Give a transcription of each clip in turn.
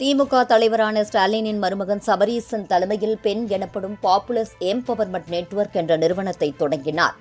திமுக தலைவரான ஸ்டாலினின் மருமகன் சபரீசன் தலைமையில் பெண் எனப்படும் பாப்புலர் எம்பவர்மென்ட் நெட்வொர்க் என்ற நிறுவனத்தை தொடங்கினார்.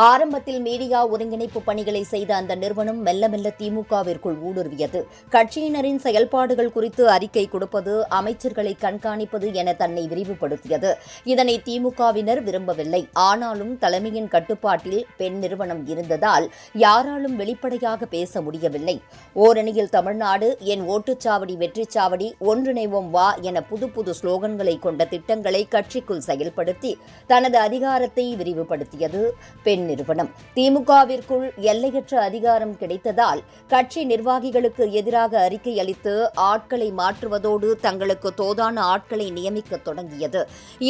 ஆரம்பத்தில் மீடியா ஒருங்கிணைப்பு பணிகளை செய்த அந்த நிறுவனம் மெல்ல மெல்ல திமுகவிற்குள் ஊடுருவியது. கட்சியினரின் செயல்பாடுகள் குறித்து அறிக்கை கொடுப்பது, அமைச்சர்களை கண்காணிப்பது என தன்னை விரிவுபடுத்தியது. இதனை திமுகவினர் விரும்பவில்லை. ஆனாலும் தலைமையின் கட்டுப்பாட்டில் பெண் நிறுவனம் இருந்ததால் யாராலும் வெளிப்படையாக பேச முடியவில்லை. ஓரணியில் தமிழ்நாடு, என் ஓட்டுச்சாவடி வெற்றிச்சாவடி, ஒன்றிணைவோம் வா என புது புது ஸ்லோகன்களை கொண்ட திட்டங்களை கட்சிக்குள் செயல்படுத்தி தனது அதிகாரத்தை விரிவுபடுத்தியது பெண் நிறுவனம். திமுகவிற்குள் எல்லையற்ற அதிகாரம் கிடைத்ததால் கட்சி நிர்வாகிகளுக்கு எதிராக அறிக்கை அளித்து ஆட்களை மாற்றுவதோடு தங்களுக்கு தோதான ஆட்களை நியமிக்க தொடங்கியது.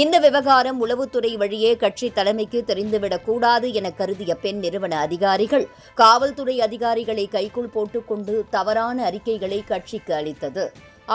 இந்த விவகாரம் உளவுத்துறை வழியே கட்சி தலைமைக்கு தெரிந்துவிடக் கூடாது என கருதிய பெண் நிறுவன அதிகாரிகள் காவல்துறை அதிகாரிகளை கைக்குள் போட்டுக்கொண்டு தவறான அறிக்கைகளை கட்சிக்கு அளித்தது.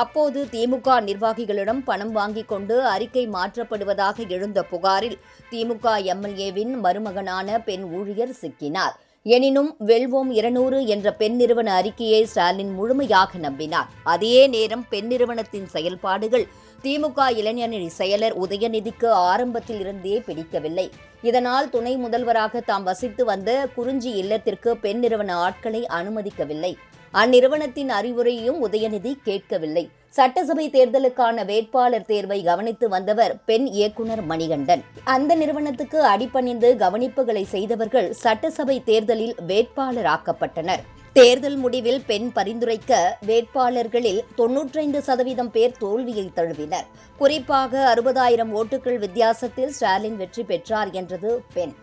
அப்போது திமுக நிர்வாகிகளிடம் பணம் வாங்கிக் கொண்டு அறிக்கை மாற்றப்படுவதாக எழுந்த புகாரில் திமுக எம்எல்ஏவின் மருமகனான பெண் ஊழியர் சிக்கினார். எனினும் வெல்வோம் 200 என்ற பெண் நிறுவன அறிக்கையை ஸ்டாலின் முழுமையாக நம்பினார். அதே நேரம் பெண் நிறுவனத்தின் செயல்பாடுகள் திமுக இளைஞரணி செயலர் உதயநிதிக்கு ஆரம்பத்தில் இருந்தே பிடிக்கவில்லை. இதனால் துணை முதல்வராக தாம் வசித்து வந்த குறிஞ்சி இல்லத்திற்கு பெண் நிறுவன ஆட்களை அனுமதிக்கவில்லை. அந்நிறுவனத்தின் அறிவுரையையும் உதயநிதி கேட்கவில்லை. சட்டசபை தேர்தலுக்கான வேட்பாளர் தேர்வை கவனித்து வந்தவர் பெண் இயக்குனர் மணிகண்டன். அந்த நிறுவனத்துக்கு அடிபணிந்து கவனிப்புகளை செய்தவர்கள் சட்டசபை தேர்தலில் வேட்பாளராக்கப்பட்டனர். தேர்தல் முடிவில் பெண் பரிந்துரைக்க வேட்பாளர்களில் 95% பேர் தோல்வியை தழுவினர். குறிப்பாக 60,000 ஓட்டுகள் வித்தியாசத்தில் ஸ்டாலின் வெற்றி பெற்றார் என்றது பெண்.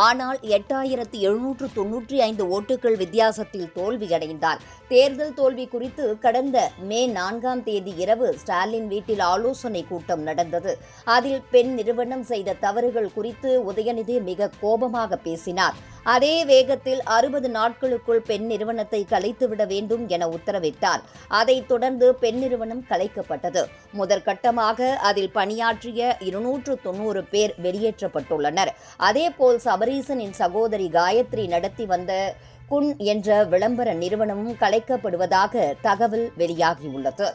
ஆனால் 8,795 ஓட்டுகள் வித்தியாசத்தில் தோல்வியடைந்தார். தேர்தல் தோல்வி குறித்து கடந்த மே 4ஆம் தேதி இரவு ஸ்டாலின் வீட்டில் ஆலோசனை கூட்டம் நடந்தது. அதில் பெண் நிறுவனம் செய்த தவறுகள் குறித்து உதயநிதி மிக கோபமாக பேசினார். அதே வேகத்தில் 60 நாட்களுக்குள் பெண் நிறுவனத்தை கலைத்துவிட வேண்டும் என உத்தரவிட்டார். அதைத் தொடர்ந்து பெண் நிறுவனம் கலைக்கப்பட்டது. முதற்கட்டமாக அதில் பணியாற்றிய 290 பேர் வெளியேற்றப்பட்டுள்ளனர். அதேபோல் சபரீசனின் சகோதரி காயத்ரி நடத்தி வந்த குன் என்ற விளம்பர நிறுவனமும் கலைக்கப்படுவதாக தகவல் வெளியாகியுள்ளது.